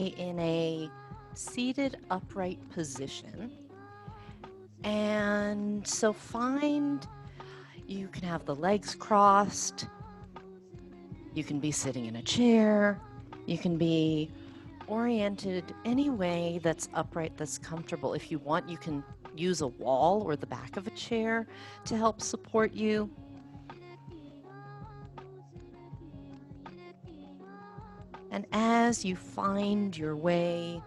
in a seated upright position. And so you can have the legs crossed, you can be sitting in a chair, you can be oriented any way that's upright, that's comfortable. If you want, you can use a wall or the back of a chair to help support you. And as you find your way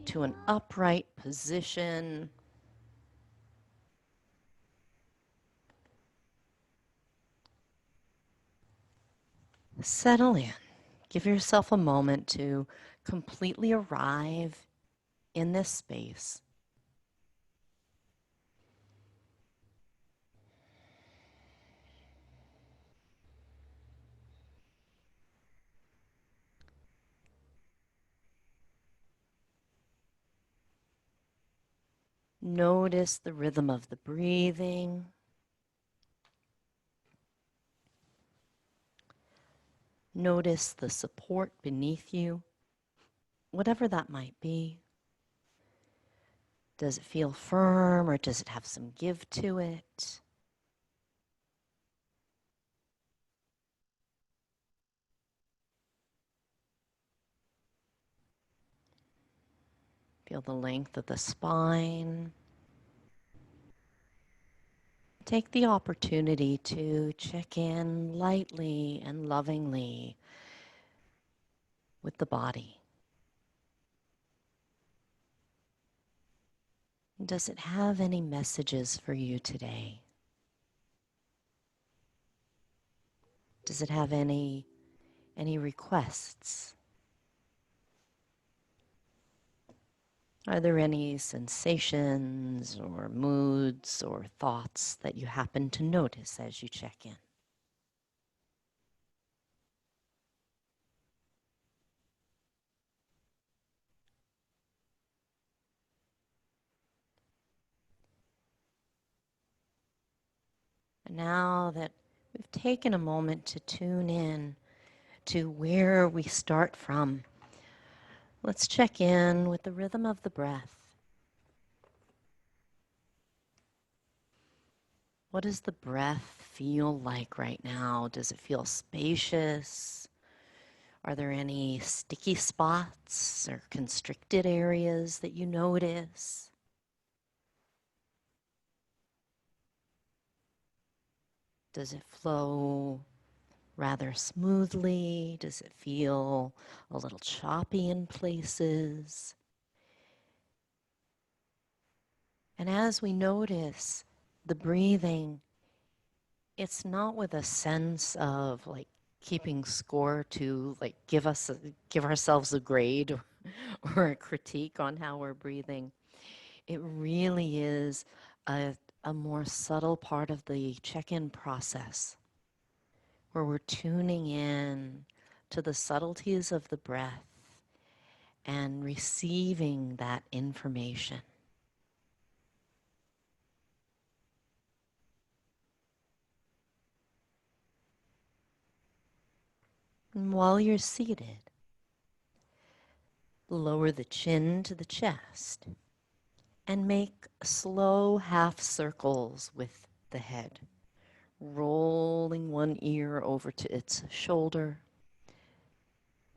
to an upright position, settle in. Give yourself a moment to completely arrive in this space. Notice the rhythm of the breathing. Notice the support beneath you, whatever that might be. Does it feel firm or does it have some give to it? Feel the length of the spine. Take the opportunity to check in lightly and lovingly with the body. Does it have any messages for you today? Does it have any requests? Are there any sensations or moods or thoughts that you happen to notice as you check in? And now that we've taken a moment to tune in to where we start from, let's check in with the rhythm of the breath. What does the breath feel like right now? Does it feel spacious? Are there any sticky spots or constricted areas that you notice? Does it flow rather smoothly? Does it feel a little choppy in places? And as we notice the breathing, it's not with a sense of like keeping score to like give ourselves a grade or a critique on how we're breathing. It really is a more subtle part of the check-in process where we're tuning in to the subtleties of the breath and receiving that information. And while you're seated, lower the chin to the chest and make slow half circles with the head, rolling one ear over to its shoulder,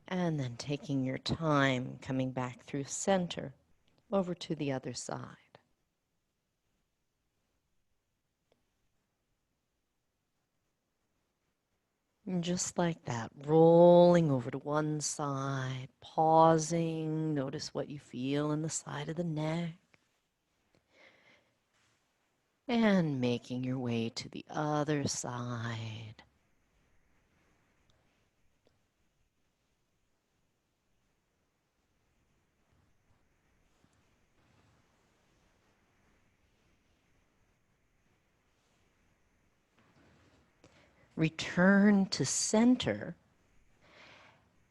and then taking your time coming back through center over to the other side. And just like that, rolling over to one side, pausing, notice what you feel in the side of the neck, and making your way to the other side. Return to center,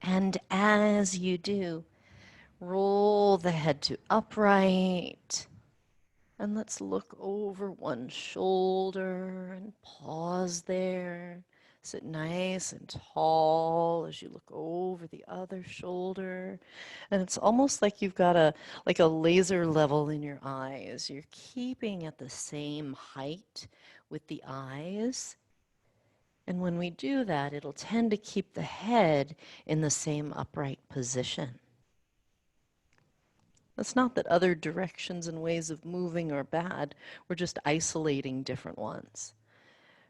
and as you do, roll the head to upright. And let's look over one shoulder and pause there, Sit nice and tall as you look over the other shoulder. And it's almost like you've got a laser level in your eyes. You're keeping at the same height with the eyes. And when we do that, it'll tend to keep the head in the same upright position. It's not that other directions and ways of moving are bad. We're just isolating different ones.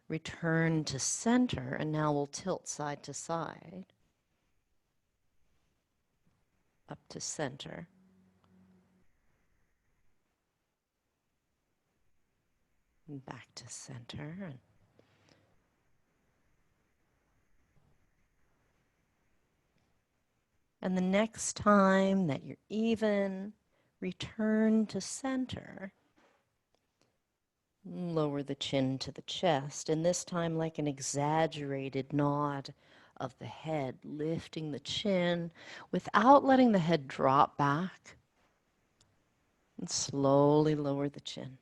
Return to center, and now we'll tilt side to side. Up to center. And back to center. And the next time that you're even, return to center. Lower the chin to the chest, and this time like an exaggerated nod of the head, lifting the chin without letting the head drop back, and slowly lower the chin.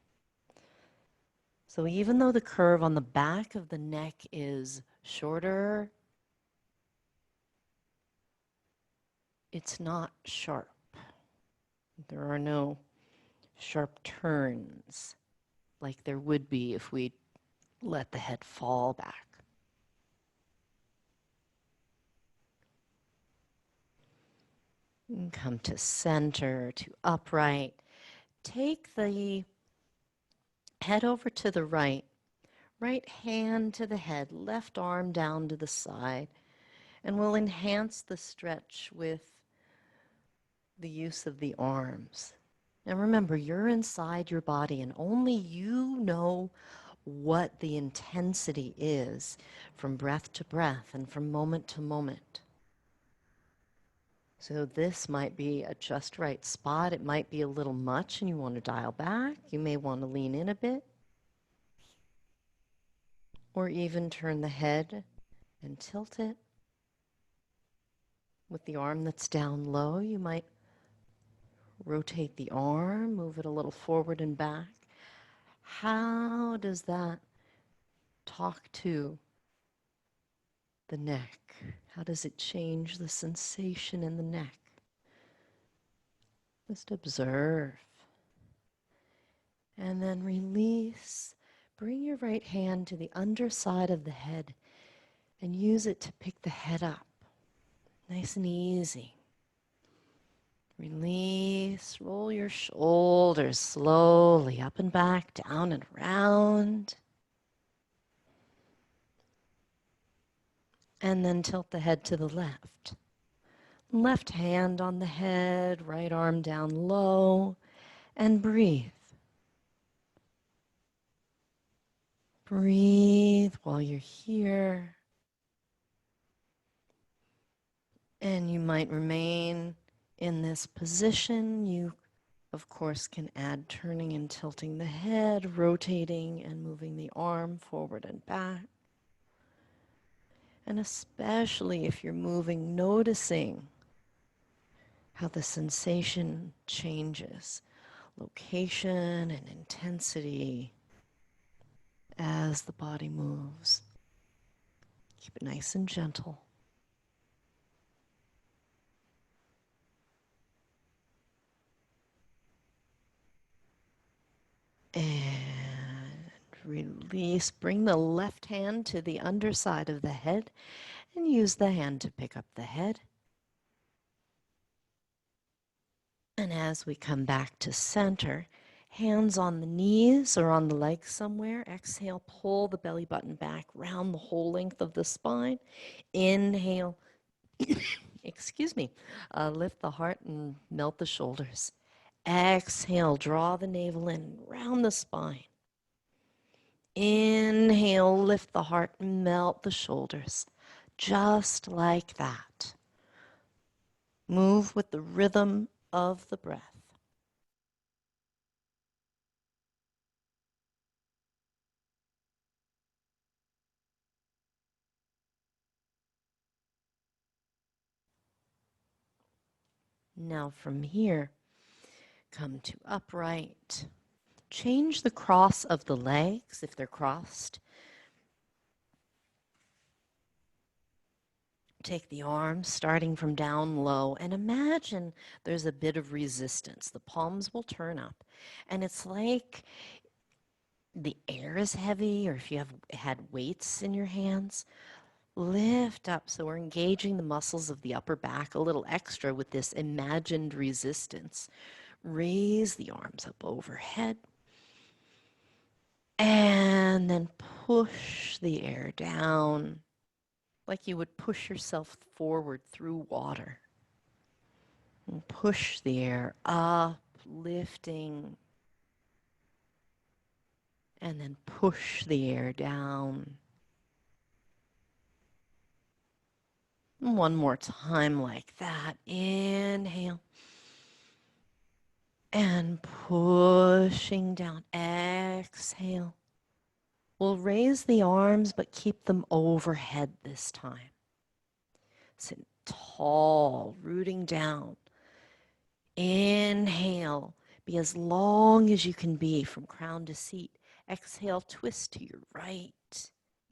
So even though the curve on the back of the neck is shorter, it's not sharp. There are no sharp turns like there would be if we let the head fall back. And come to center, to upright. Take the head over to the right, right hand to the head, left arm down to the side, and we'll enhance the stretch with the use of the arms. And remember, you're inside your body, and only you know what the intensity is from breath to breath and from moment to moment. So this might be a just right spot. It might be a little much and you want to dial back. You may want to lean in a bit. Or even turn the head and tilt it. With the arm that's down low, you might rotate the arm, move it a little forward and back. How does that talk to the neck? How does it change the sensation in the neck? Just observe. And then release. Bring your right hand to the underside of the head and use it to pick the head up. Nice and easy. Release. Roll your shoulders slowly up and back, down and around. And then tilt the head to the left. Left hand on the head, right arm down low, and breathe. Breathe while you're here. And you might remain in this position. You, of course, can add turning and tilting the head, rotating and moving the arm forward and back. And especially if you're moving, noticing how the sensation changes, location and intensity as the body moves. Keep it nice and gentle. And release. Bring the left hand to the underside of the head and use the hand to pick up the head. And as we come back to center, hands on the knees or on the legs somewhere. Exhale, pull the belly button back, round the whole length of the spine. Inhale, excuse me, lift the heart and melt the shoulders. Exhale, draw the navel in, round the spine. Inhale, lift the heart, melt the shoulders. Just like that. Move with the rhythm of the breath. Now from here, come to upright. Change the cross of the legs if they're crossed. Take the arms starting from down low and imagine there's a bit of resistance. The palms will turn up and it's like the air is heavy, or if you have had weights in your hands, lift up. So we're engaging the muscles of the upper back a little extra with this imagined resistance. Raise the arms up overhead and then push the air down like you would push yourself forward through water. And push the air up, lifting, and then push the air down. And one more time like that. Inhale. And pushing down. Exhale. We'll raise the arms, but keep them overhead this time. Sit tall, rooting down. Inhale. Be as long as you can be from crown to seat. Exhale, twist to your right.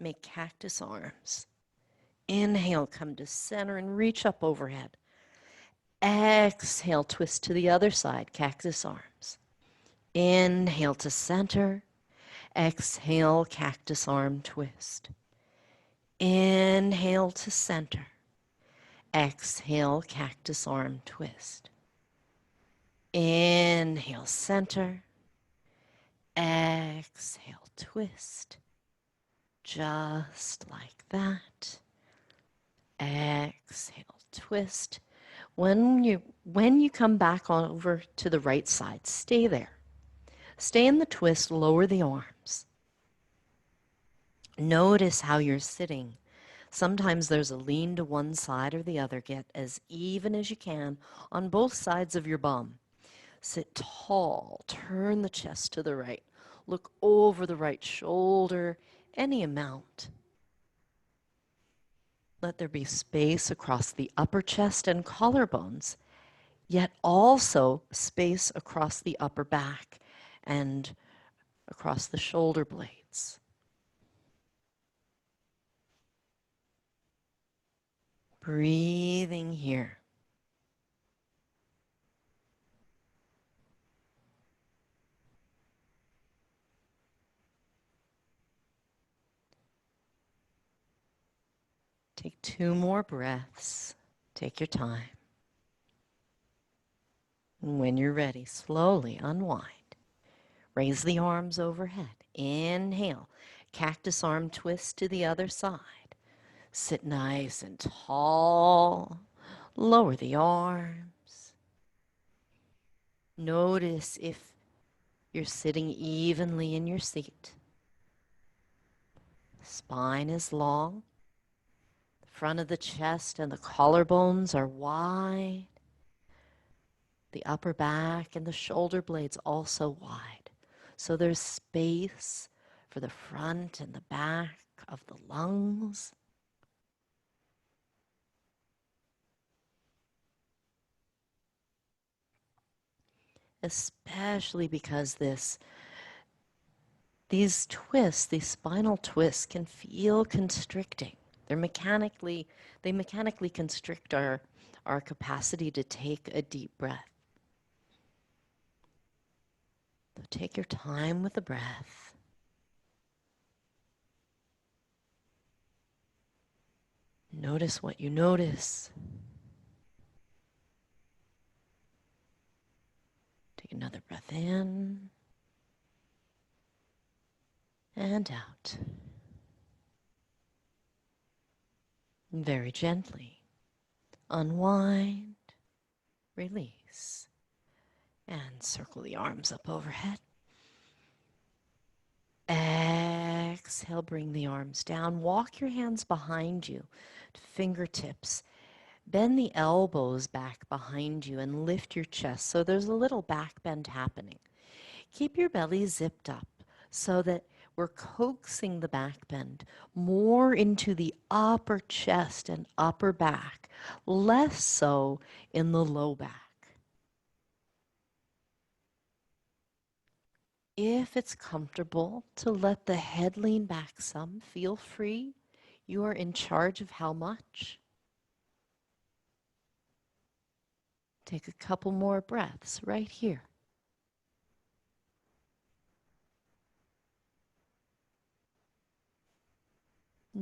Make cactus arms. Inhale, come to center and reach up overhead. Exhale, twist to the other side, cactus arms. Inhale to center. Exhale, cactus arm twist. Inhale to center. Exhale, cactus arm twist. Inhale, center. Exhale, twist. Just like that. Exhale, twist. When you come back on over to the right side, stay there. Stay in the twist, lower the arms. Notice how you're sitting. Sometimes there's a lean to one side or the other. Get as even as you can on both sides of your bum. Sit tall, turn the chest to the right. Look over the right shoulder, any amount. Let there be space across the upper chest and collarbones, yet also space across the upper back and across the shoulder blades. Breathing here. Take 2 more breaths. Take your time. And when you're ready, slowly unwind. Raise the arms overhead. Inhale. Cactus arm twist to the other side. Sit nice and tall. Lower the arms. Notice if you're sitting evenly in your seat. Spine is long. The front of the chest and the collarbones are wide. The upper back and the shoulder blades also wide. So there's space for the front and the back of the lungs. Especially because these twists, these spinal twists can feel constricting. They mechanically constrict our capacity to take a deep breath. So take your time with the breath. Notice what you notice. Take another breath in and out. Very gently unwind, release, and circle the arms up overhead. Exhale, bring the arms down. Walk your hands behind you to fingertips. Bend the elbows back behind you and lift your chest so there's a little back bend happening. Keep your belly zipped up so that we're coaxing the back bend more into the upper chest and upper back, less so in the low back. If it's comfortable to let the head lean back some, feel free. You are in charge of how much. Take a couple more breaths right here.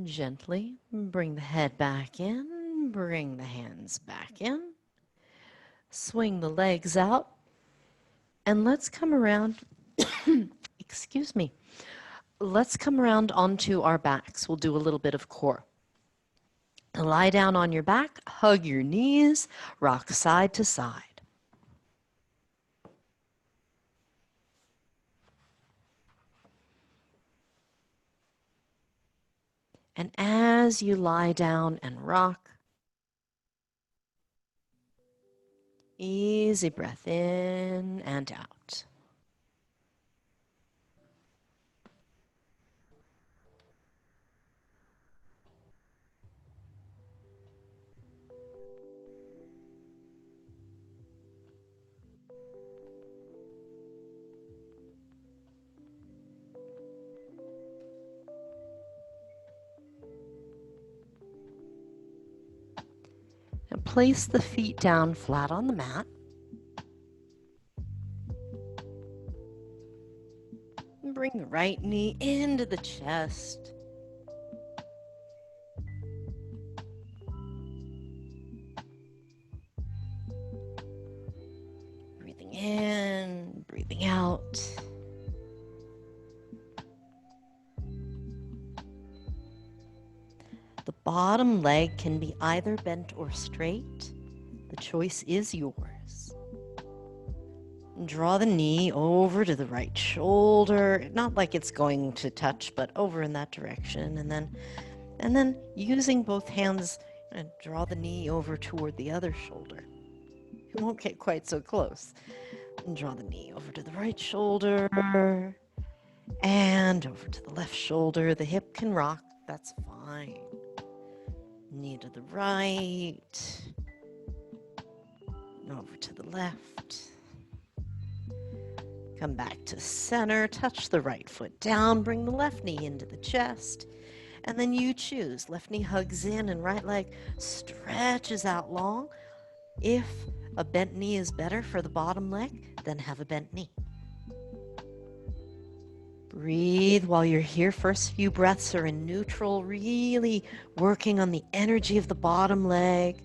Gently bring the head back in, bring the hands back in, swing the legs out, and let's come around, excuse me, let's come around onto our backs. We'll do a little bit of core. Lie down on your back, hug your knees, rock side to side. And as you lie down and rock, easy breath in and out. And place the feet down flat on the mat. And bring the right knee into the chest. Breathing in, breathing out. The bottom leg can be either bent or straight. The choice is yours. Draw the knee over to the right shoulder, not like it's going to touch, but over in that direction. And then using both hands, draw the knee over toward the other shoulder. You won't get quite so close. And draw the knee over to the right shoulder and over to the left shoulder. The hip can rock, that's fine. Knee to the right, over to the left. Come back to center, touch the right foot down, bring the left knee into the chest, and then you choose. Left knee hugs in and right leg stretches out long. If a bent knee is better for the bottom leg, then have a bent knee. Breathe while you're here. First few breaths are in neutral, really working on the energy of the bottom leg,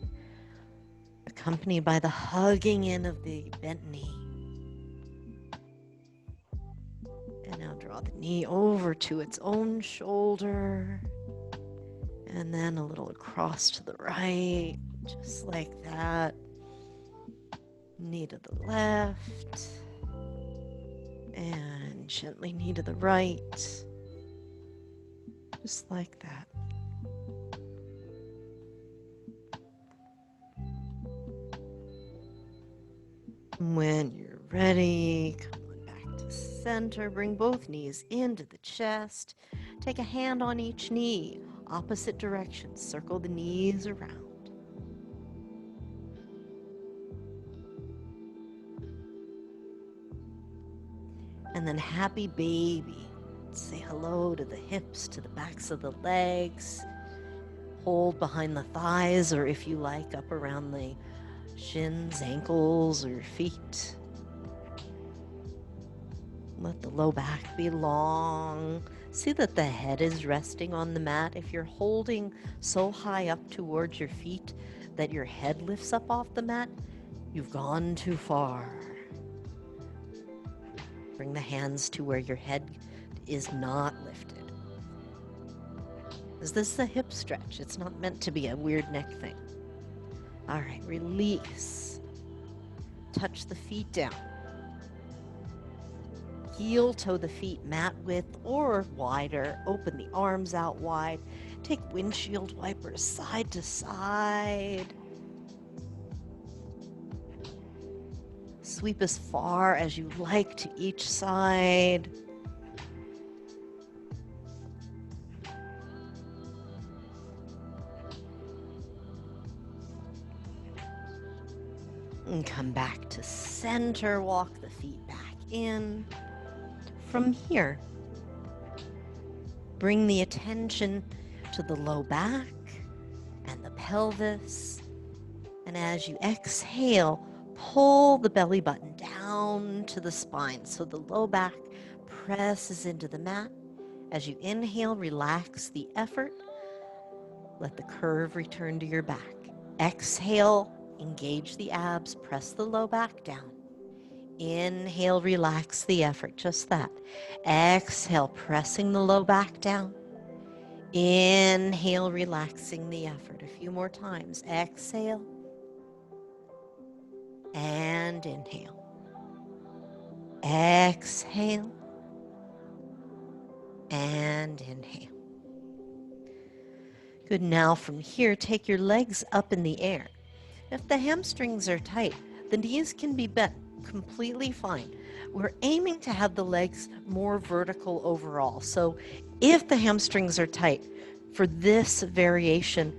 accompanied by the hugging in of the bent knee. And now draw the knee over to its own shoulder, and then a little across to the right, just like that. Knee to the left, and gently knee to the right, just like that. When you're ready, come on back to center, bring both knees into the chest, take a hand on each knee, opposite direction, circle the knees around. And then happy baby. Say hello to the hips, to the backs of the legs. Hold behind the thighs, or if you like, up around the shins, ankles, or feet. Let the low back be long. See that the head is resting on the mat. If you're holding so high up towards your feet that your head lifts up off the mat, you've gone too far. Bring the hands to where your head is not lifted. Is this a hip stretch? It's not meant to be a weird neck thing. All right, release. Touch the feet down. Heel toe the feet mat width or wider. Open the arms out wide. Take windshield wipers side to side. Sweep as far as you like to each side. And come back to center. Walk the feet back in. From here, bring the attention to the low back and the pelvis. And as you exhale, Pull the belly button down to the spine so the low back presses into the mat. As you inhale, relax the effort. Let the curve return to your back. Exhale, engage the abs, press the low back down. Inhale, relax the effort, just that. Exhale, pressing the low back down. Inhale, relaxing the effort. A few more times. Exhale and inhale. Exhale and inhale. Good. Now from here, take your legs up in the air. If the hamstrings are tight, the knees can be bent completely fine. We're aiming to have the legs more vertical overall. So if the hamstrings are tight, for this variation,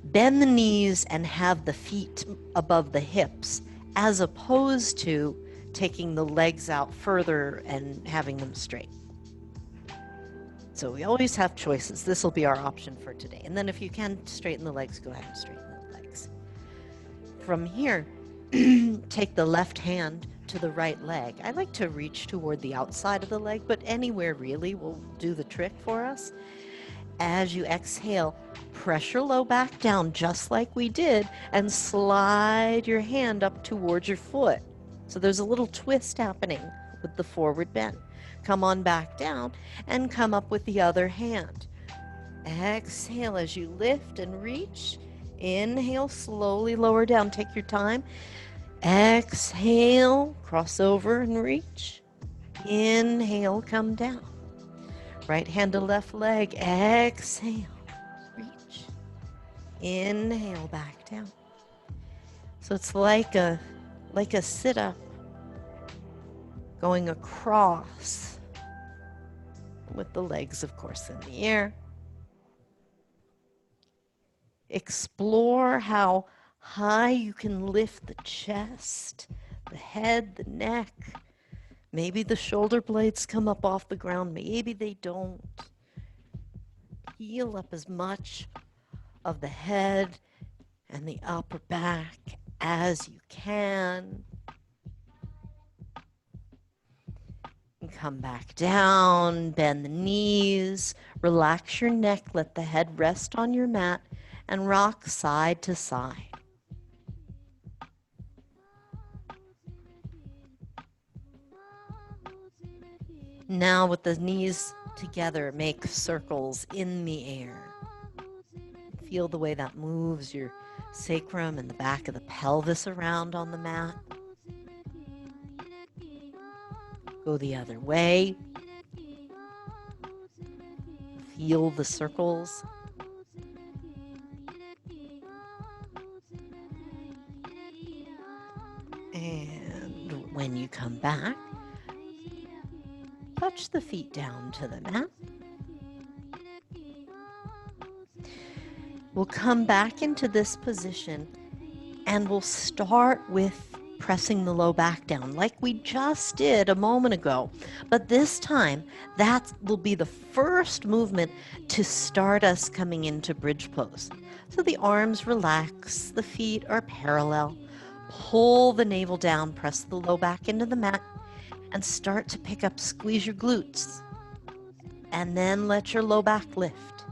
bend the knees and have the feet above the hips, as opposed to taking the legs out further and having them straight. So we always have choices. This will be our option for today. And then if you can straighten the legs, go ahead and straighten the legs. From here, take the left hand to the right leg. I like to reach toward the outside of the leg, but anywhere really will do the trick for us. As you exhale, press your low back down just like we did and slide your hand up towards your foot. So there's a little twist happening with the forward bend. Come on back down and come up with the other hand. Exhale as you lift and reach. Inhale, slowly lower down. Take your time. Exhale, cross over and reach. Inhale, come down. Right hand to left leg. Exhale, reach. Inhale, back down. So it's like a sit-up going across with the legs, of course, in the air. Explore how high you can lift the chest, the head, the neck. Maybe the shoulder blades come up off the ground. Maybe they don't. Heel up as much of the head and the upper back as you can. And come back down, bend the knees, relax your neck, let the head rest on your mat, and rock side to side. Now with the knees together, make circles in the air. Feel the way that moves your sacrum and the back of the pelvis around on the mat. Go the other way. Feel the circles. And when you come back, touch the feet down to the mat. We'll come back into this position and we'll start with pressing the low back down like we just did a moment ago. But this time, that will be the first movement to start us coming into bridge pose. So the arms relax, the feet are parallel. Pull the navel down, press the low back into the mat, and start to pick up, squeeze your glutes. And then let your low back lift.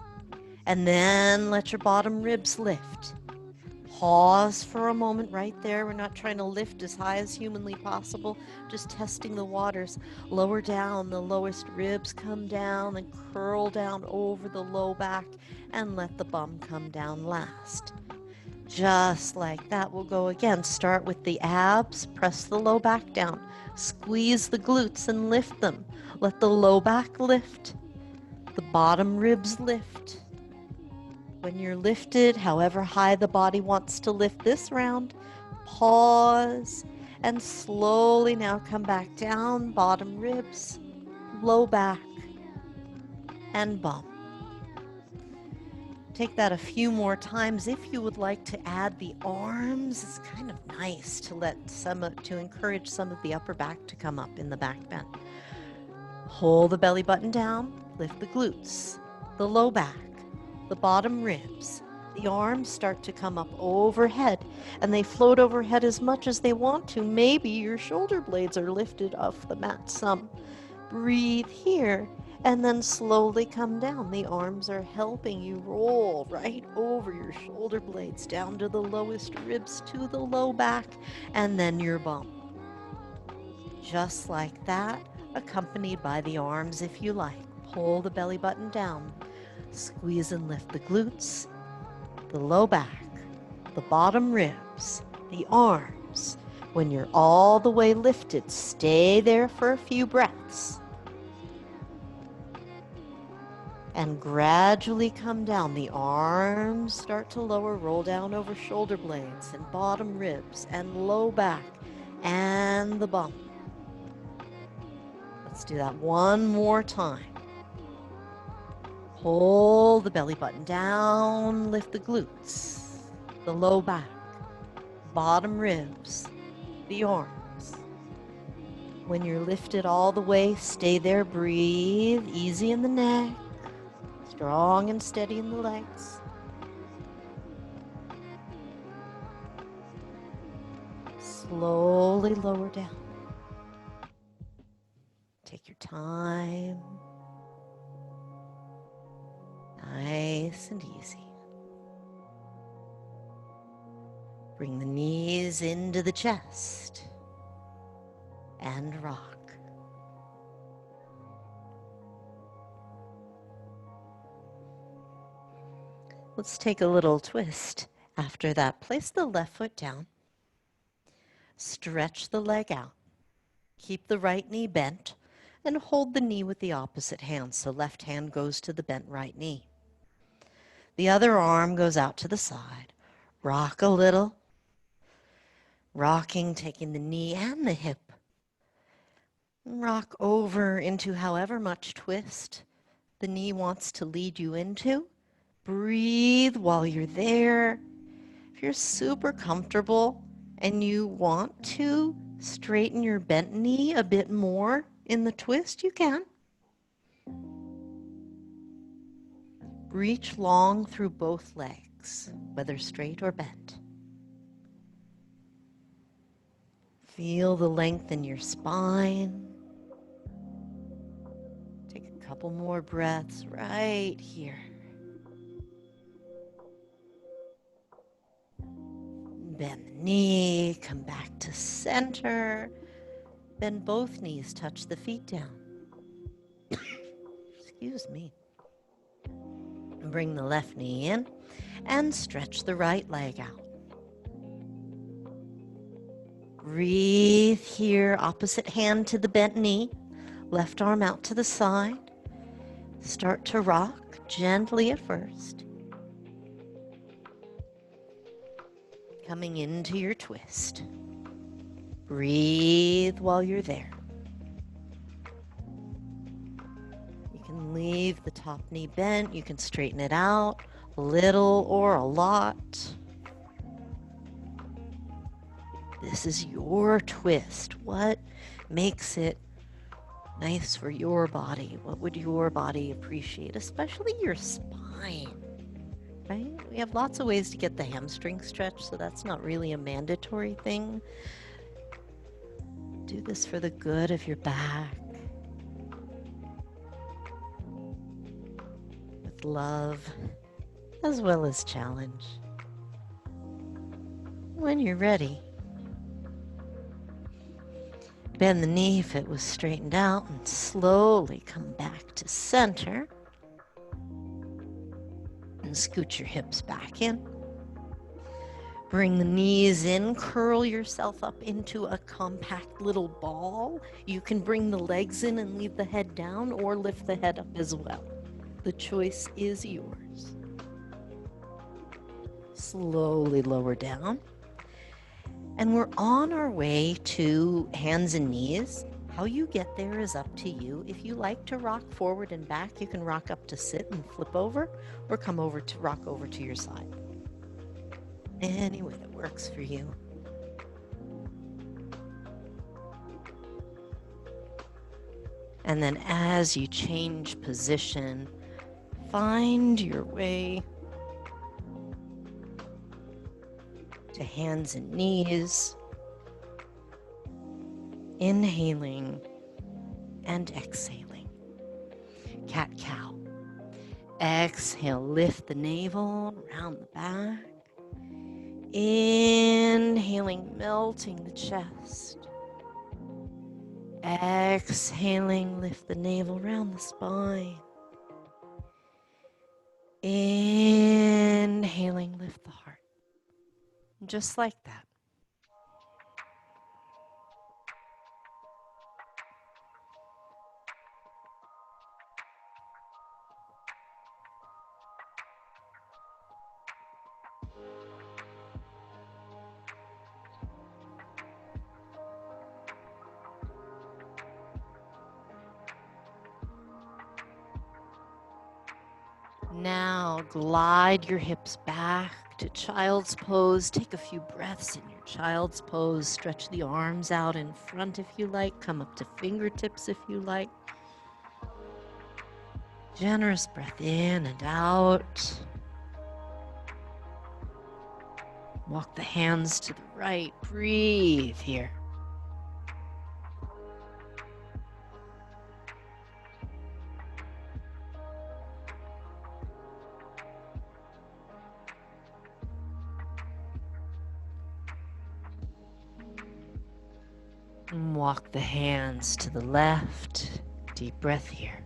And then let your bottom ribs lift. Pause for a moment right there. We're not trying to lift as high as humanly possible, just testing the waters. Lower down, the lowest ribs come down and curl down over the low back and let the bum come down last. Just like that, we'll go again. Start with the abs, press the low back down, squeeze the glutes and lift them. Let the low back lift, the bottom ribs lift. When you're lifted, however high the body wants to lift this round, pause and slowly now come back down, bottom ribs, low back, and bum. Take that a few more times. If you would like to add the arms, it's kind of nice to encourage some of the upper back to come up in the back bend. Pull the belly button down, lift the glutes, the low back, the bottom ribs, The arms start to come up overhead, and they float overhead as much as they want to. Maybe your shoulder blades are lifted off the mat some. Breathe here, and then slowly come down. The arms are helping you roll right over your shoulder blades, down to the lowest ribs, to the low back, and then your bum. Just like that, accompanied by the arms if you like. Pull the belly button down. Squeeze and lift the glutes, the low back, the bottom ribs, the arms. When you're all the way lifted, stay there for a few breaths. And gradually come down. The arms start to lower, roll down over shoulder blades and bottom ribs and low back and the bum. Let's do that one more time. Pull the belly button down, lift the glutes, the low back, bottom ribs, the arms. When you're lifted all the way, stay there, breathe, easy in the neck, strong and steady in the legs. Slowly lower down. Take your time. Nice and easy. Bring the knees into the chest and rock. Let's take a little twist. After that, place the left foot down. Stretch the leg out. Keep the right knee bent and hold the knee with the opposite hand. So left hand goes to the bent right knee. The other arm goes out to the side. Rock a little. Rocking, taking the knee and the hip. Rock over into however much twist the knee wants to lead you into. Breathe while you're there. If you're super comfortable and you want to straighten your bent knee a bit more in the twist, you can. Reach long through both legs, whether straight or bent. Feel the length in your spine. Take a couple more breaths right here. Bend the knee, come back to center. Bend both knees, touch the feet down. Excuse me. Bring the left knee in and stretch the right leg out. Breathe here, opposite hand to the bent knee, left arm out to the side. Start to rock gently at first. Coming into your twist. Breathe while you're there. You can leave the top knee bent. You can straighten it out a little or a lot. This is your twist. What makes it nice for your body? What would your body appreciate, especially your spine? Right? We have lots of ways to get the hamstring stretched, so that's not really a mandatory thing. Do this for the good of your back. With love, as well as challenge. When you're ready, bend the knee if it was straightened out and slowly come back to center. And scoot your hips back in. Bring the knees in, curl yourself up into a compact little ball. You can bring the legs in and leave the head down or lift the head up as well. The choice is yours. Slowly lower down. And we're on our way to hands and knees. How you get there is up to you. If you like to rock forward and back, you can rock up to sit and flip over, or come over to rock over to your side. Any way that works for you. And then as you change position, find your way to hands and knees. Inhaling and exhaling. Cat-cow. Exhale, lift the navel around the back. Inhaling, melting the chest. Exhaling, lift the navel around the spine. Inhaling, lift the heart. Just like that. Now glide your hips back to child's pose. Take a few breaths in your child's pose. Stretch the arms out in front if you like. Come up to fingertips if you like. Generous breath in and out. Walk the hands to the right. Breathe here. And walk the hands to the left. Deep breath here.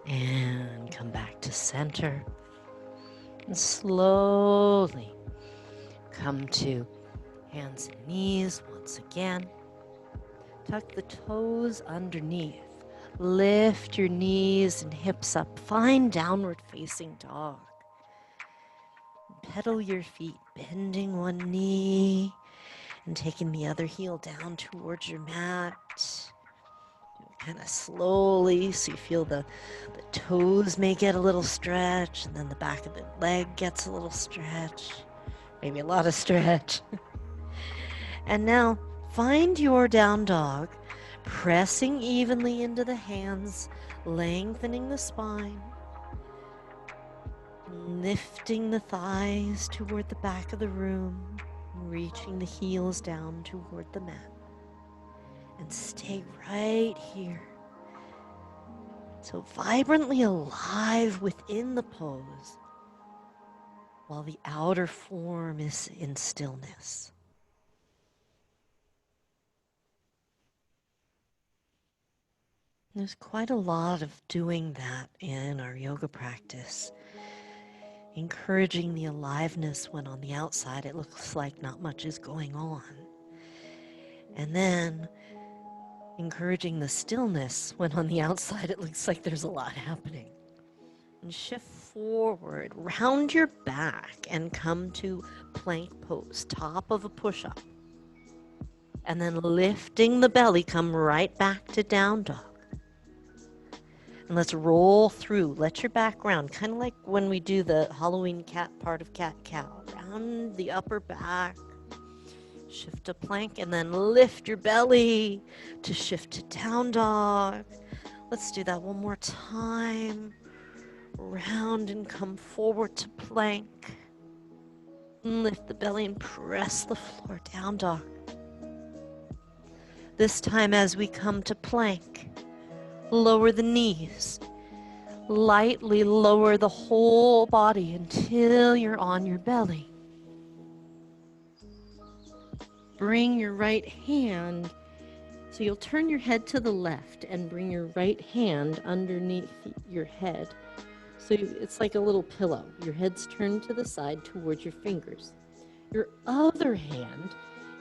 And come back to center. And slowly come to hands and knees once again. Tuck the toes underneath. Lift your knees and hips up. Find downward facing dog. Pedal your feet, bending one knee and taking the other heel down towards your mat. Kind of slowly, so you feel the toes may get a little stretch, and then the back of the leg gets a little stretch, maybe a lot of stretch. And now find your down dog, pressing evenly into the hands, lengthening the spine, lifting the thighs toward the back of the room, reaching the heels down toward the mat. And stay right here. So vibrantly alive within the pose, while the outer form is in stillness. There's quite a lot of doing that in our yoga practice, encouraging the aliveness when on the outside it looks like not much is going on. And then encouraging the stillness when on the outside it looks like there's a lot happening. And shift forward, round your back, and come to plank pose, top of a push-up. And then lifting the belly, come right back to down dog. And let's roll through. Let your back round, kind of like when we do the Halloween cat part of cat-cow. Round the upper back. Shift to plank and then lift your belly to shift to down dog. Let's do that one more time. Round and come forward to plank. Lift the belly and press the floor, down dog. This time as we come to plank, lower the knees. Lightly lower the whole body until you're on your belly. Bring your right hand, so you'll turn your head to the left and bring your right hand underneath your head. So it's like a little pillow. Your head's turned to the side towards your fingers. Your other hand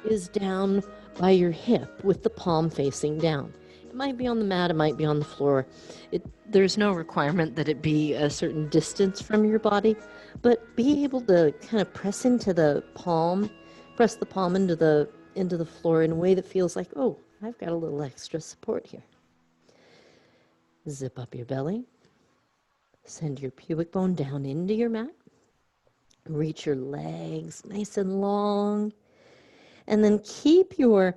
is down by your hip with the palm facing down. It might be on the mat, it might be on the floor. There's no requirement that it be a certain distance from your body, but be able to kind of press the palm into the floor in a way that feels like, oh, I've got a little extra support here. Zip up your belly. Send your pubic bone down into your mat. Reach your legs nice and long. And then keep your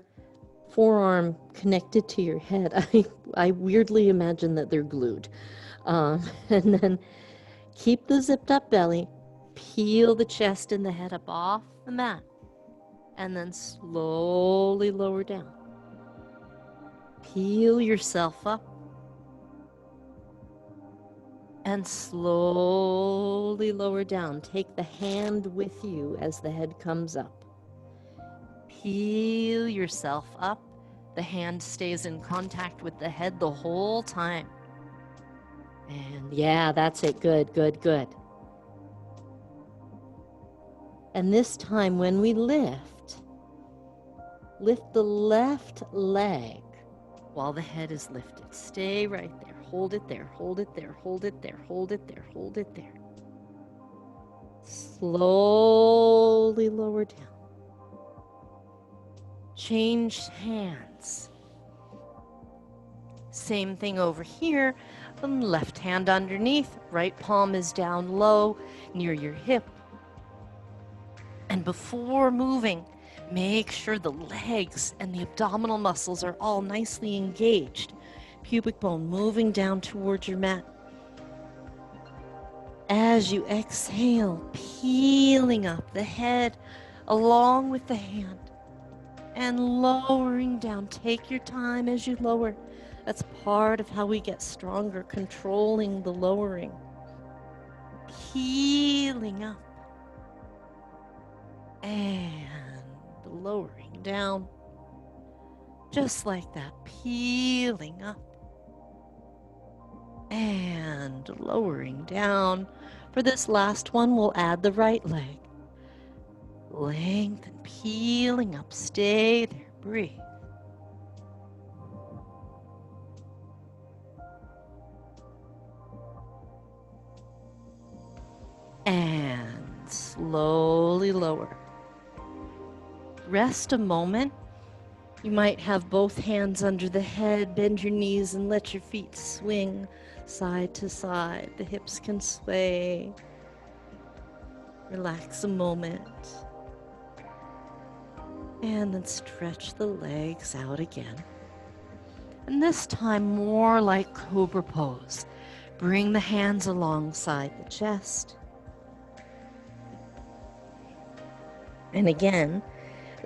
forearm connected to your head. I weirdly imagine that they're glued. And then keep the zipped up belly. Peel the chest and the head up off the mat. And then slowly lower down. Peel yourself up. And slowly lower down. Take the hand with you as the head comes up. Peel yourself up. The hand stays in contact with the head the whole time. And yeah, that's it. Good, good, good. And this time when we lift the left leg while the head is lifted. Stay right there. Hold it there. Hold it there. Hold it there. Hold it there. Hold it there. Slowly lower down. Change hands. Same thing over here. Left hand underneath. Right palm is down low near your hip. And before moving, make sure the legs and the abdominal muscles are all nicely engaged. Pubic bone moving down towards your mat. As you exhale, peeling up the head along with the hand and lowering down. Take your time as you lower. That's part of how we get stronger, controlling the lowering. Peeling up and lowering down. Just like that, peeling up and lowering down. For this last one, we'll add the right leg. Lengthen, peeling up. Stay there. Breathe. And slowly lower. Rest a moment. You might have both hands under the head, bend your knees and let your feet swing side to side. The hips can sway. Relax a moment. And then stretch the legs out again. And this time more like cobra pose. Bring the hands alongside the chest. And again,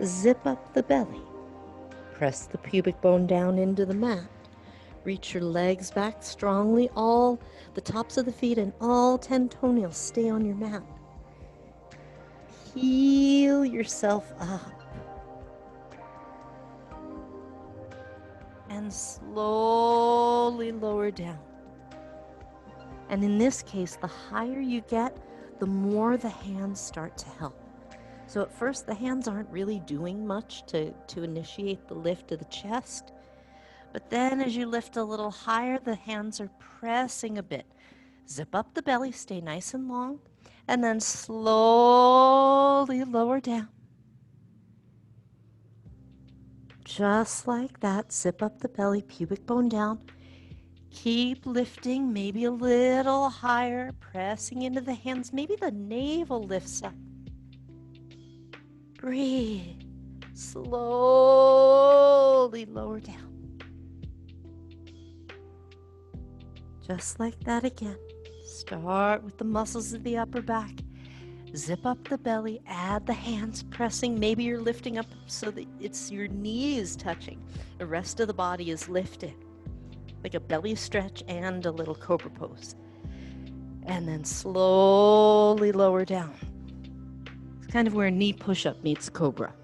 zip up the belly. Press the pubic bone down into the mat. Reach your legs back strongly. All the tops of the feet and all 10 toenails stay on your mat. Peel yourself up. And slowly lower down. And in this case, the higher you get, the more the hands start to help. So at first, the hands aren't really doing much to initiate the lift of the chest. But then as you lift a little higher, the hands are pressing a bit. Zip up the belly, stay nice and long, and then slowly lower down. Just like that, zip up the belly, pubic bone down. Keep lifting, maybe a little higher, pressing into the hands. Maybe the navel lifts up. Breathe. Slowly lower down. Just like that again. Start with the muscles of the upper back. Zip up the belly, add the hands pressing. Maybe you're lifting up so that it's your knees touching. The rest of the body is lifted. Like a belly stretch and a little cobra pose. And then slowly lower down. It's kind of where a knee push-up meets cobra.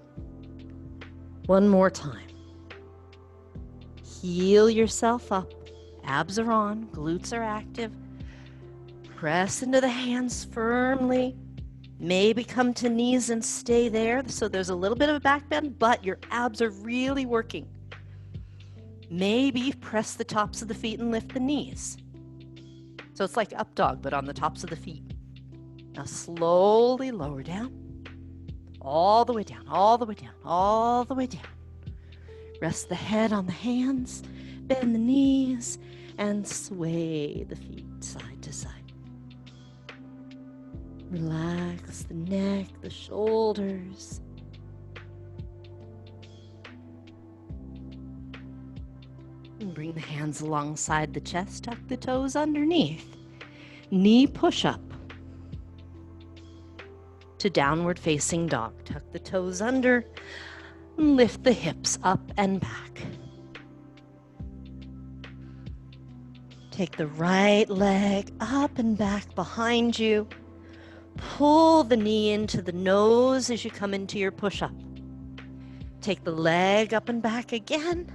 One more time. Heel yourself up. Abs are on, glutes are active. Press into the hands firmly. Maybe come to knees and stay there. So there's a little bit of a back bend, but your abs are really working. Maybe press the tops of the feet and lift the knees. So it's like up dog, but on the tops of the feet. Now slowly lower down. All the way down, all the way down, all the way down. Rest the head on the hands, bend the knees, and sway the feet side to side. Relax the neck, the shoulders. And bring the hands alongside the chest, tuck the toes underneath. Knee push-up to downward facing dog. Tuck the toes under and lift the hips up and back. Take the right leg up and back behind you. Pull the knee into the nose as you come into your push-up. Take the leg up and back again.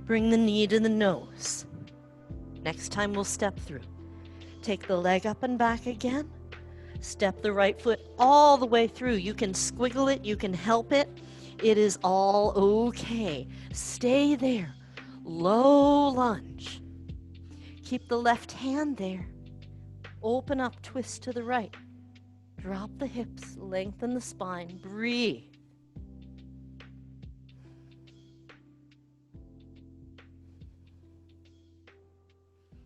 Bring the knee to the nose. Next time we'll step through. Take the leg up and back again. Step the right foot all the way through. You can squiggle it, you can help it. It is all okay. Stay there. Low lunge. Keep the left hand there. Open up, twist to the right. Drop the hips, lengthen the spine. Breathe.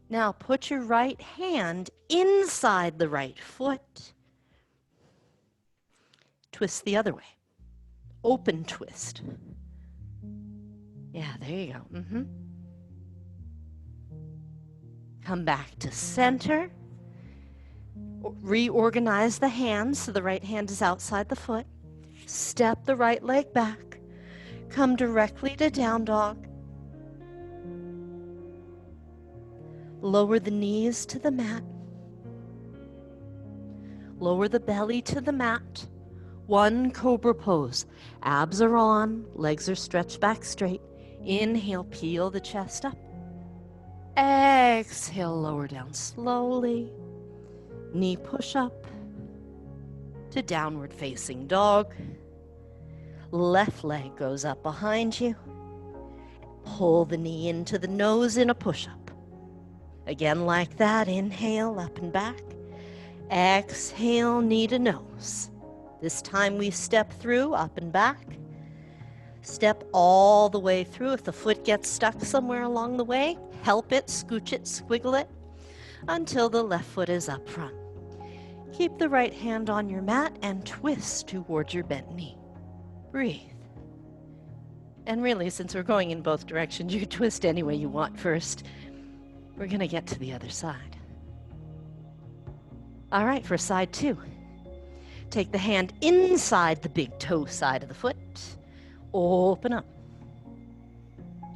Now put your right hand inside the right foot. Twist the other way. Open twist. Yeah, there you go. Come back to center. Reorganize the hands so the right hand is outside the foot. Step the right leg back. Come directly to down dog. Lower the knees to the mat. Lower the belly to the mat. One cobra pose. Abs are on, legs are stretched back straight. Inhale, peel the chest up. Exhale, lower down slowly. Knee push up to downward facing dog. Left leg goes up behind you. Pull the knee into the nose in a push-up. Again like that, inhale, up and back. Exhale, knee to nose. This time we step through, up and back. Step all the way through. If the foot gets stuck somewhere along the way, help it, scooch it, squiggle it, until the left foot is up front. Keep the right hand on your mat and twist towards your bent knee. Breathe. And really, since we're going in both directions, you twist any way you want first. We're going to get to the other side. All right, for side two. Take the hand inside the big toe side of the foot. Open up.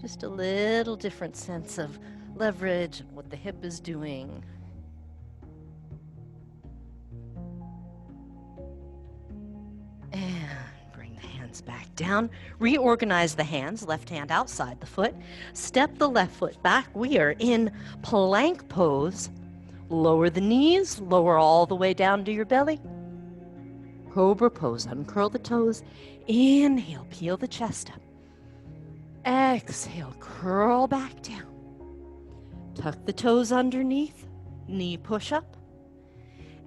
Just a little different sense of leverage, what the hip is doing. And bring the hands back down. Reorganize the hands, left hand outside the foot. Step the left foot back. We are in plank pose. Lower the knees, lower all the way down to your belly. Cobra pose, uncurl the toes. Inhale, peel the chest up. Exhale, curl back down. Tuck the toes underneath, knee push up.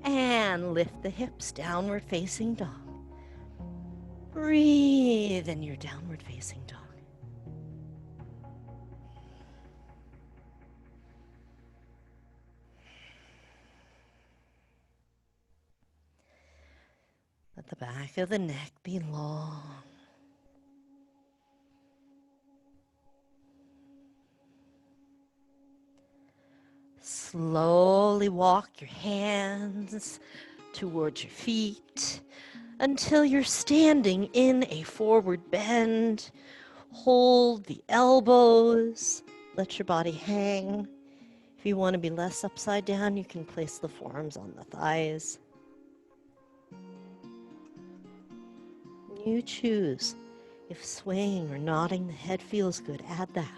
And lift the hips, downward facing dog. Breathe in your downward facing dog. Let the back of the neck be long. Slowly walk your hands towards your feet until you're standing in a forward bend. Hold the elbows. Let your body hang. If you want to be less upside down, you can place the forearms on the thighs. You choose. If swaying or nodding the head feels good, add that.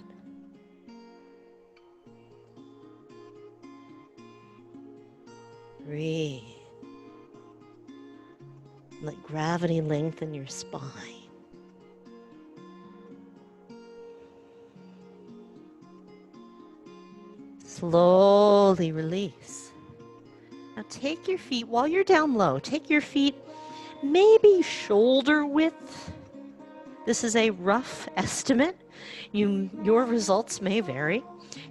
Breathe. Let gravity lengthen your spine. Slowly release. Now take your feet, while you're down low, take your feet maybe shoulder width. This is a rough estimate. Your results may vary.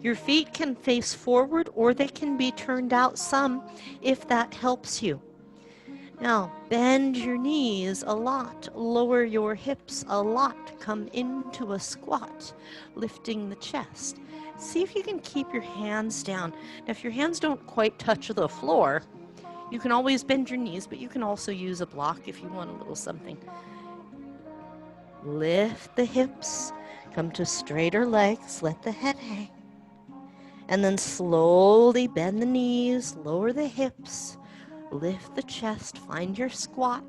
Your feet can face forward or they can be turned out some if that helps you. Now, bend your knees a lot, lower your hips a lot, come into a squat, lifting the chest. See if you can keep your hands down. Now, if your hands don't quite touch the floor, you can always bend your knees, but you can also use a block if you want a little something. Lift the hips, come to straighter legs, let the head hang. And then slowly bend the knees, lower the hips, lift the chest, find your squat.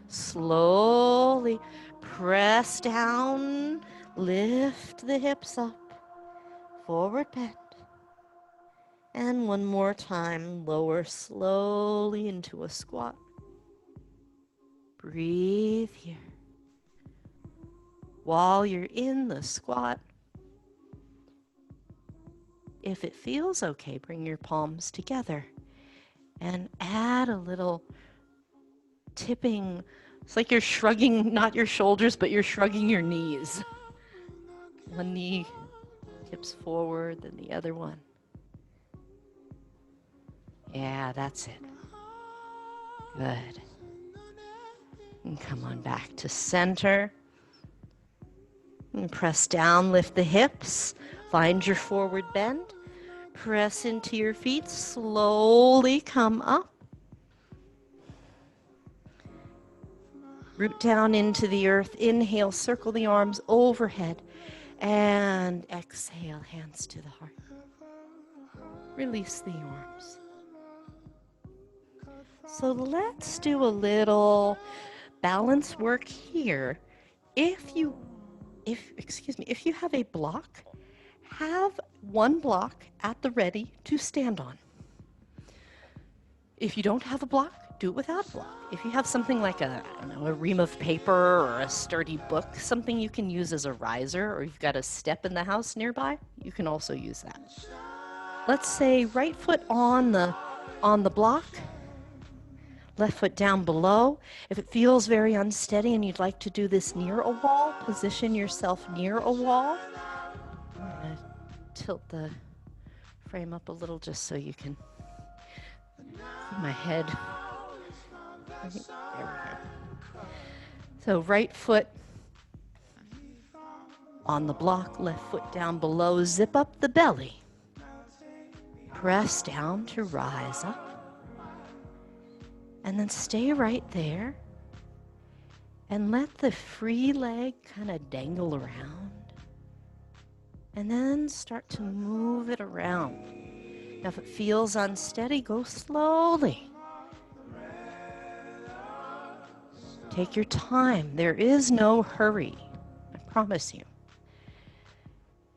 Slowly press down, lift the hips up, forward bend. And one more time, lower slowly into a squat. Breathe here. While you're in the squat, if it feels okay, bring your palms together and add a little tipping. It's like you're shrugging, not your shoulders, but you're shrugging your knees. One knee tips forward, then the other one. Yeah, that's it. Good. And come on back to center. And press down, lift the hips. Find your forward bend. Press into your feet. Slowly come up. Root down into the earth. Inhale, circle the arms overhead. And exhale, hands to the heart. Release the arms. So let's do a little balance work here. If you have a block, have one block at the ready to stand on. If you don't have a block, do it without a block. If you have something like a ream of paper or a sturdy book, something you can use as a riser, or you've got a step in the house nearby, you can also use that. Let's say right foot on the block, left foot down below. If it feels very unsteady and you'd like to do this near a wall, position yourself near a wall. I'm going to tilt the frame up a little just so you can see my head. There we go. So right foot on the block, left foot down below. Zip up the belly. Press down to rise up. And then stay right there and let the free leg kind of dangle around. And then start to move it around. Now, if it feels unsteady, go slowly. Take your time. There is no hurry, I promise you.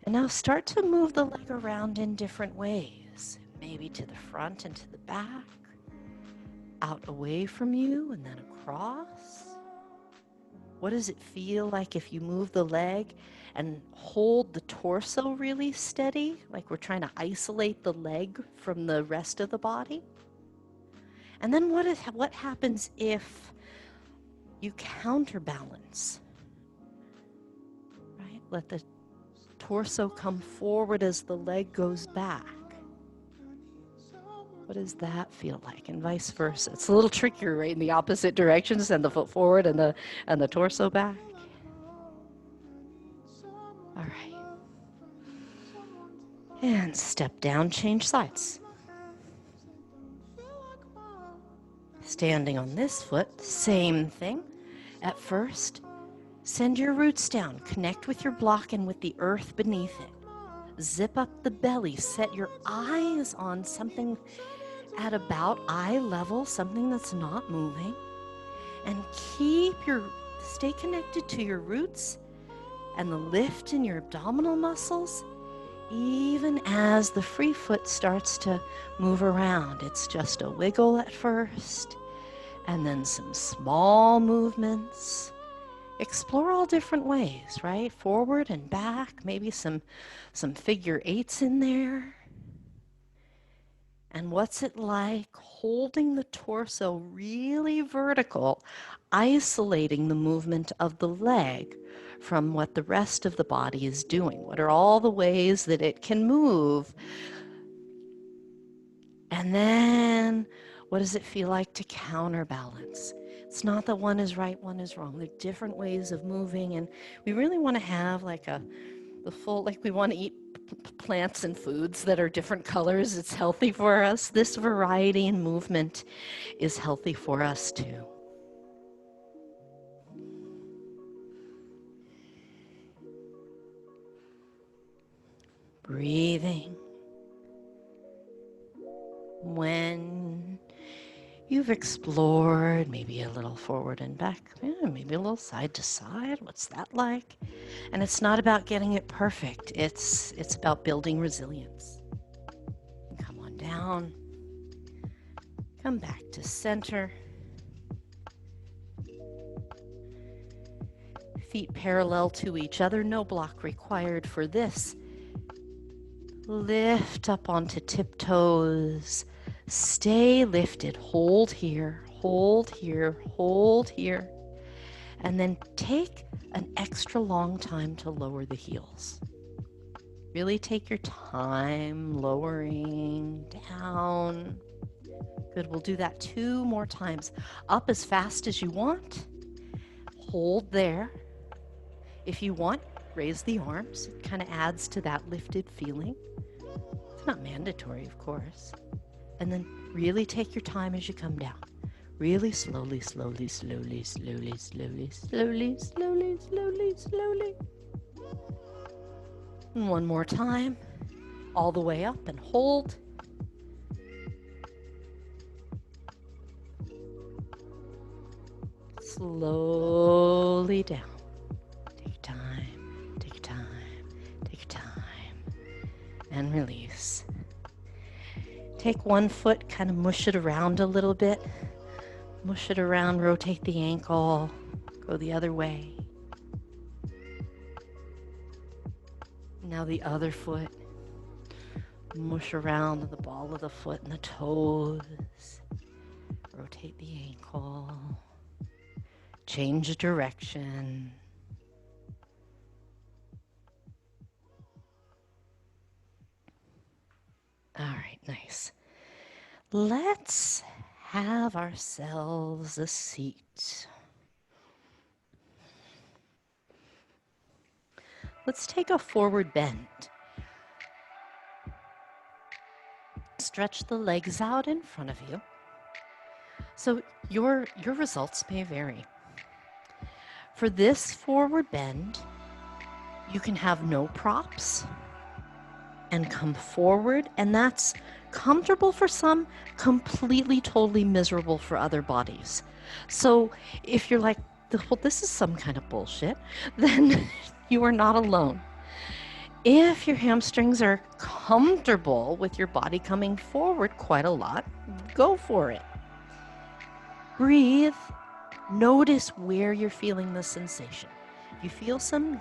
And now start to move the leg around in different ways. Maybe to the front and to the back. Out away from you and then across. What does it feel like if you move the leg and hold the torso really steady, like we're trying to isolate the leg from the rest of the body? And then what happens if you counterbalance? Right? Let the torso come forward as the leg goes back. What does that feel like? And vice versa. It's a little trickier, right? In the opposite direction, send the foot forward and the torso back. All right. And step down, change sides. Standing on this foot, same thing. At first, send your roots down. Connect with your block and with the earth beneath it. Zip up the belly. Set your eyes on something at about eye level, something that's not moving. And stay connected to your roots and the lift in your abdominal muscles, even as the free foot starts to move around. It's just a wiggle at first, and then some small movements. Explore all different ways, right? Forward and back, maybe some figure eights in there. And what's it like holding the torso really vertical, isolating the movement of the leg from what the rest of the body is doing? What are all the ways that it can move? And then what does it feel like to counterbalance? It's not that one is right, one is wrong. There are different ways of moving, and we really want to have like the full, like we want to eat plants and foods that are different colors. It's healthy for us. This variety in movement is healthy for us too. Breathing. When you've explored maybe a little forward and back, maybe a little side to side, what's that like? And it's not about getting it perfect. It's about building resilience. Come on down. Come back to center. Feet parallel to each other, no block required for this. Lift up onto tiptoes. Stay lifted. Hold here, hold here, hold here. And then take an extra long time to lower the heels. Really take your time lowering down. Good, we'll do that 2 more times. Up as fast as you want. Hold there. If you want, raise the arms. It kind of adds to that lifted feeling. It's not mandatory, of course. And then really take your time as you come down. Really slowly, slowly, slowly, slowly, slowly, slowly, slowly, slowly, slowly. And one more time. All the way up and hold. Slowly down. Take your time, take your time, take your time. And release. Take one foot, kind of mush it around a little bit. Mush it around, rotate the ankle, go the other way. Now the other foot. Mush around the ball of the foot and the toes. Rotate the ankle. Change direction. All right, nice. Let's have ourselves a seat. Let's take a forward bend. Stretch the legs out in front of you. So your results may vary. For this forward bend, you can have no props and come forward, and that's comfortable for some, completely, totally miserable for other bodies. So if you're like, well, this is some kind of bullshit, then you are not alone. If your hamstrings are comfortable with your body coming forward quite a lot, go for it. Breathe. Notice where you're feeling the sensation. If you feel some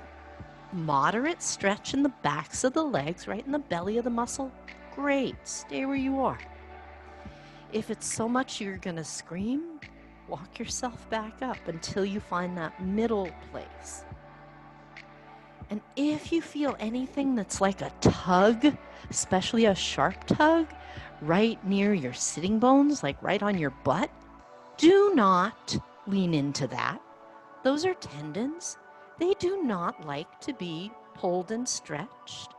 moderate stretch in the backs of the legs, right in the belly of the muscle, great, stay where you are. If it's so much you're gonna scream, walk yourself back up until you find that middle place. And if you feel anything that's like a tug, especially a sharp tug, right near your sitting bones, like right on your butt, do not lean into that. Those are tendons. They do not like to be pulled and stretched.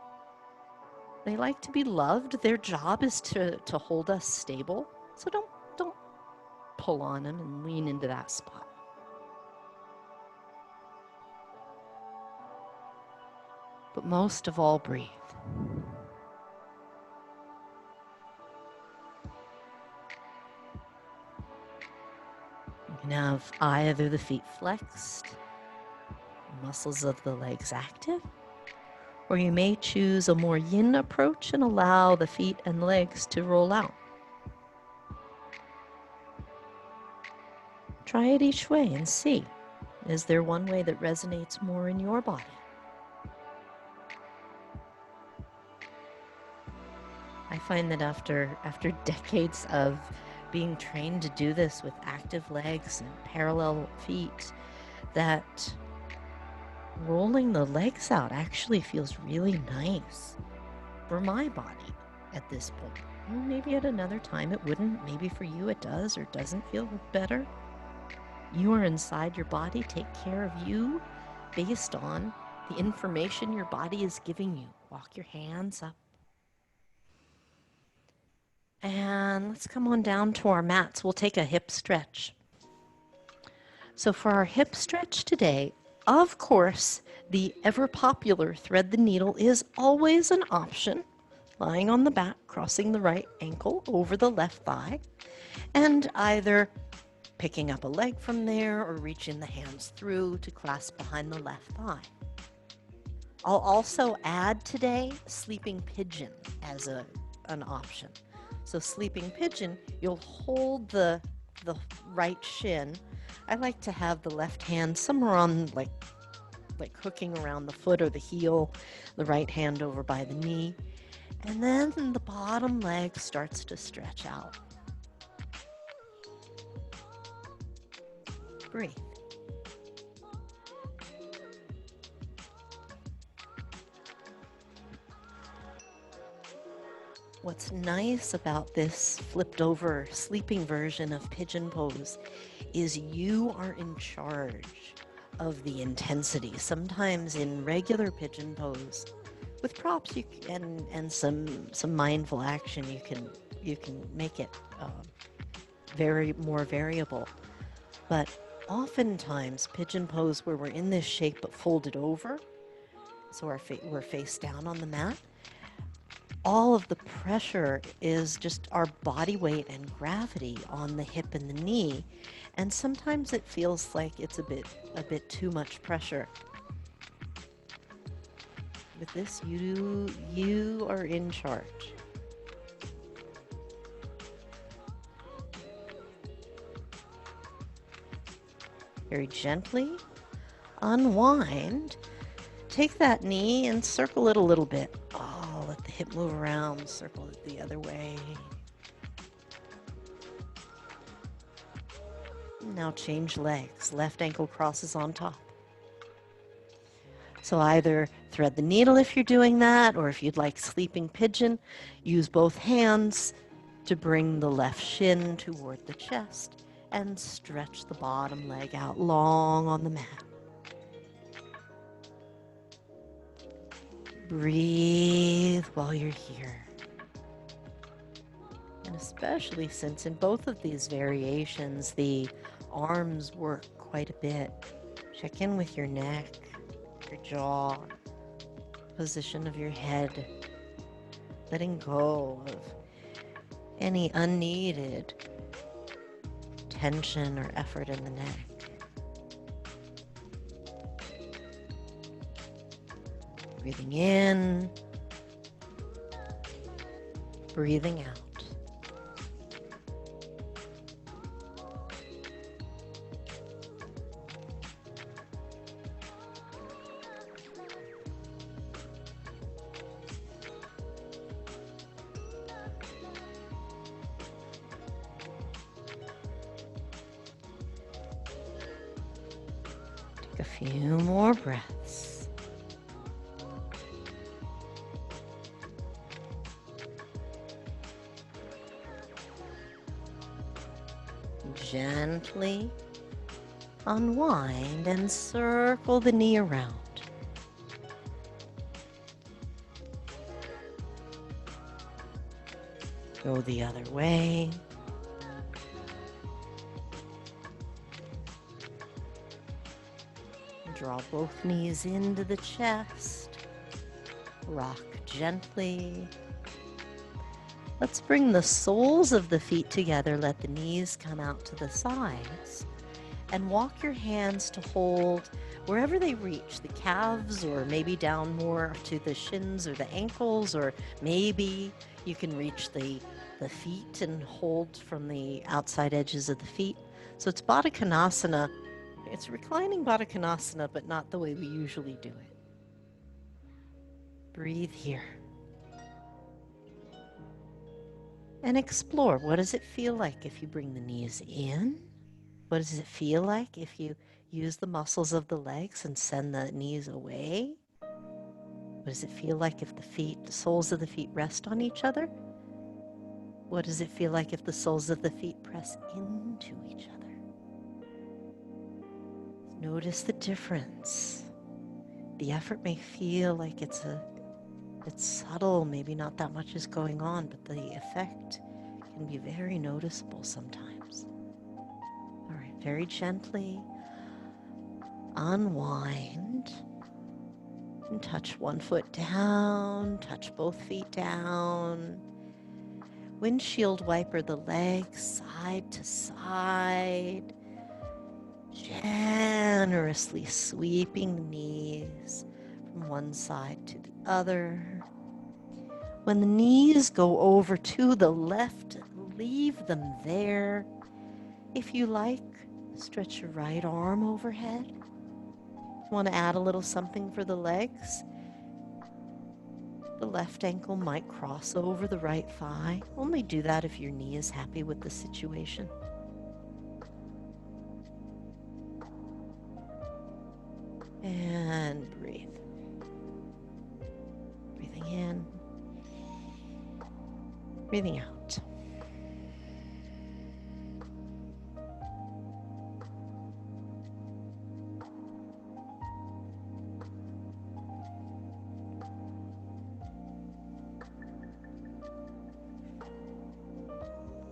They like to be loved. Their job is to hold us stable. So don't pull on them and lean into that spot. But most of all, breathe. You can have either the feet flexed, muscles of the legs active, or you may choose a more yin approach and allow the feet and legs to roll out. Try it each way and see, is there one way that resonates more in your body? I find that after decades of being trained to do this with active legs and parallel feet, that rolling the legs out actually feels really nice for my body at this point. Maybe at another time it wouldn't. Maybe for you it does or doesn't feel better. You are inside your body. Take care of you based on the information your body is giving you. Walk your hands up. And let's come on down to our mats. We'll take a hip stretch. So for our hip stretch today, of course, the ever popular thread the needle is always an option. Lying on the back, crossing the right ankle over the left thigh, and either picking up a leg from there or reaching the hands through to clasp behind the left thigh. I'll also add today sleeping pigeon as an option. So sleeping pigeon, you'll hold the right shin. I like to have the left hand somewhere on like hooking around the foot or the heel, the right hand over by the knee, and then the bottom leg starts to stretch out. Breathe. What's nice about this flipped over sleeping version of pigeon pose is you are in charge of the intensity. Sometimes in regular pigeon pose, with props and some mindful action, you can make it very more variable. But oftentimes pigeon pose where we're in this shape but folded over, so we're face down on the mat, all of the pressure is just our body weight and gravity on the hip and the knee, and sometimes it feels like it's a bit too much pressure. With this, you are in charge. Very gently unwind. Take that knee and circle it a little bit. Oh, let the hip move around, circle it the other way. Now change legs. Left ankle crosses on top. So either thread the needle if you're doing that, or if you'd like sleeping pigeon, use both hands to bring the left shin toward the chest and stretch the bottom leg out long on the mat. Breathe while you're here. And especially since in both of these variations, the arms work quite a bit. Check in with your neck, your jaw, position of your head, letting go of any unneeded tension or effort in the neck. Breathing in, breathing out. Take a few more breaths. Gently unwind and circle the knee around. Go the other way. Draw both knees into the chest. Rock gently. Let's bring the soles of the feet together. Let the knees come out to the sides. And walk your hands to hold wherever they reach, the calves or maybe down more to the shins or the ankles, or maybe you can reach the feet and hold from the outside edges of the feet. So it's Baddha Konasana. It's reclining Baddha Konasana, but not the way we usually do it. Breathe here. And explore. What does it feel like if you bring the knees in? What does it feel like if you use the muscles of the legs and send the knees away? What does it feel like if the soles of the feet rest on each other? What does it feel like if the soles of the feet press into each other? Notice the difference. The effort may feel like it's subtle, maybe not that much is going on, but the effect can be very noticeable sometimes. All right, very gently unwind and touch one foot down, touch both feet down. Windshield wiper the legs side to side, generously sweeping the knees from one side to the other. When the knees go over to the left, leave them there. If you like, stretch your right arm overhead. If you want to add a little something for the legs, the left ankle might cross over the right thigh. Only do that if your knee is happy with the situation. And breathe. Breathing in, breathing out.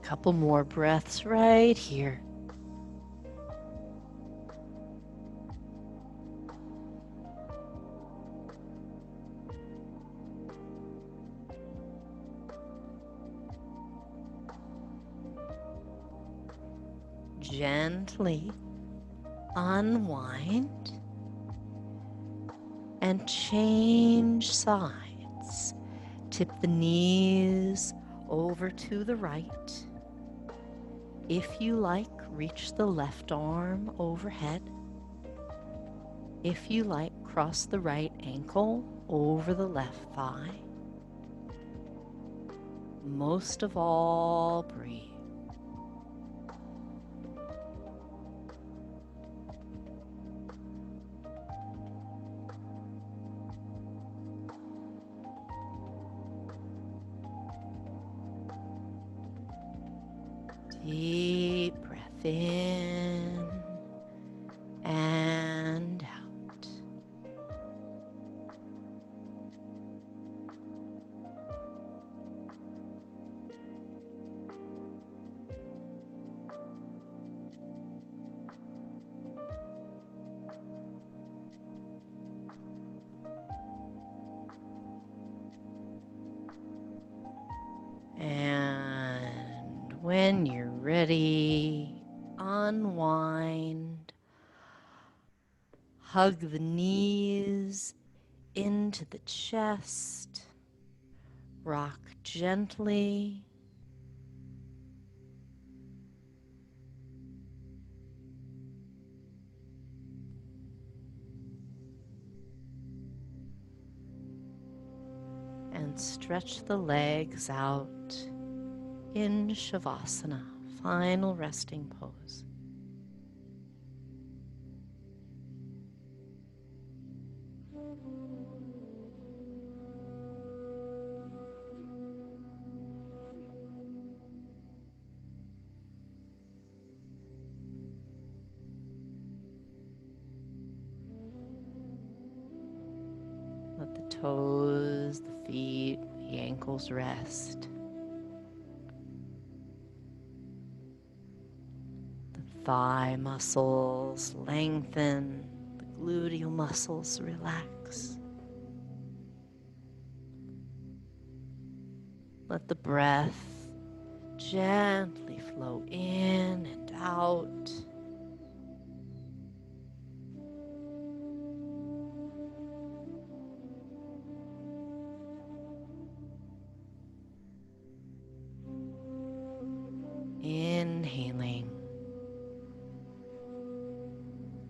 Couple more breaths right here. Gently unwind and change sides. Tip the knees over to the right. If you like, reach the left arm overhead. If you like, cross the right ankle over the left thigh. Most of all, breathe. Deep breath in and out. And when you're ready, unwind. Hug the knees into the chest. Rock gently. And stretch the legs out in Shavasana, final resting pose. Let the toes, the feet, the ankles rest. The thigh muscles lengthen, the gluteal muscles relax. Let the breath gently flow in and out. Inhaling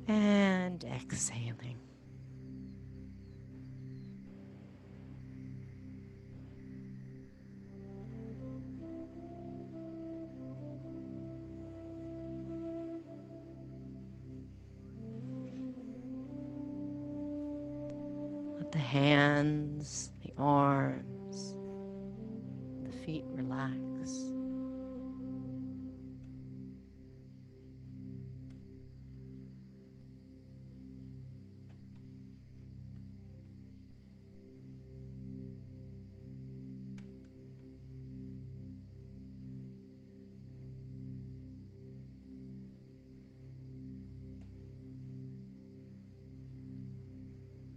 and exhaling. The hands, the arms, the feet relax.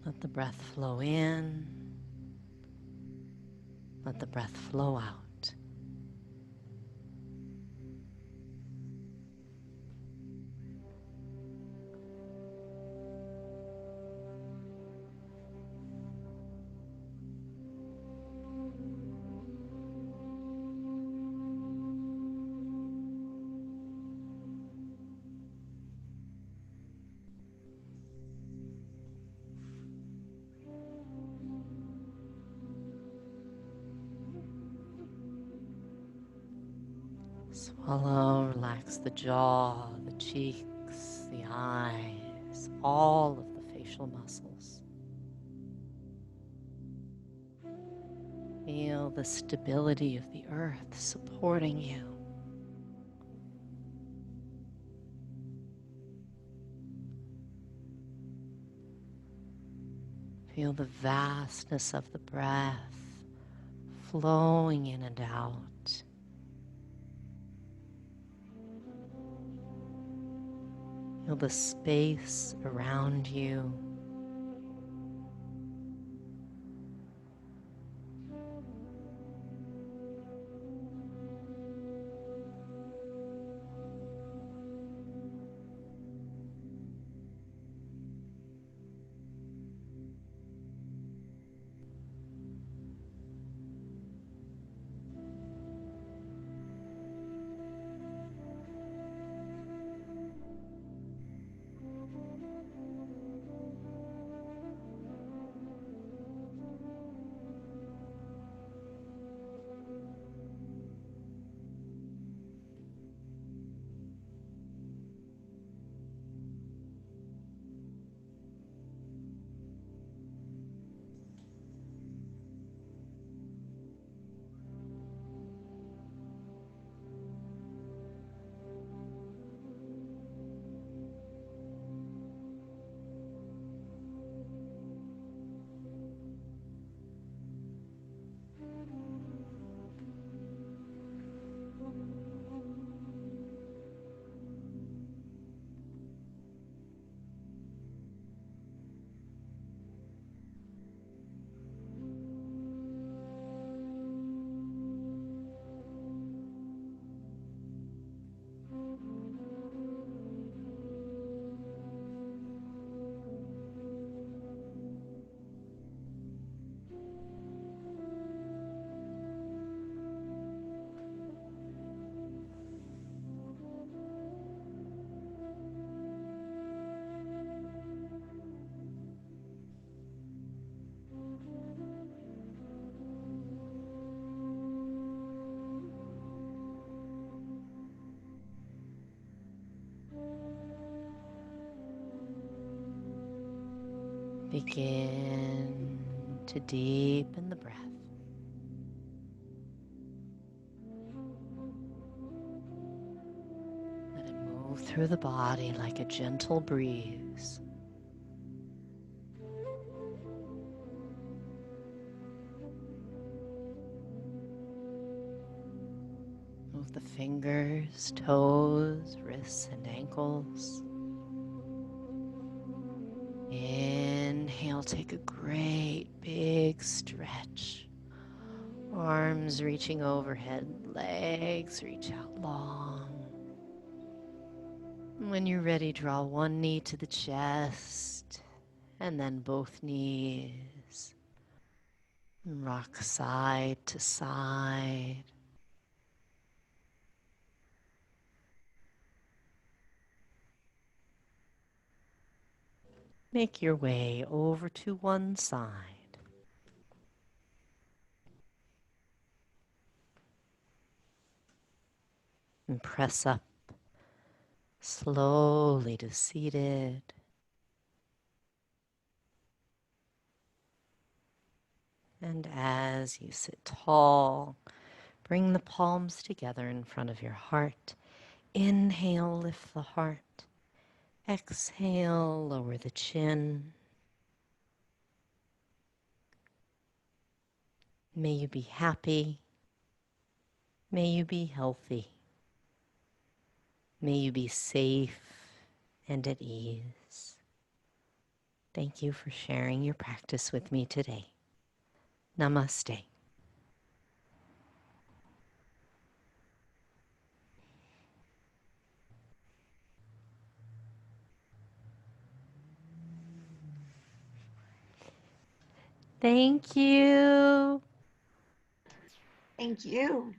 Let the breath flow in. Let the breath flow out. Swallow, relax the jaw, the cheeks, the eyes, all of the facial muscles. Feel the stability of the earth supporting you. Feel the vastness of the breath flowing in and out. Feel the space around you. Begin to deepen the breath. Let it move through the body like a gentle breeze. Move the fingers, toes, wrists, and ankles. Inhale, take a great big stretch. Arms reaching overhead, legs reach out long. When you're ready, draw one knee to the chest and then both knees. Rock side to side. Make your way over to one side. And press up slowly to seated. And as you sit tall, bring the palms together in front of your heart. Inhale, lift the heart. Exhale, lower the chin. May you be happy. May you be healthy. May you be safe and at ease. Thank you for sharing your practice with me today. Namaste. Thank you. Thank you.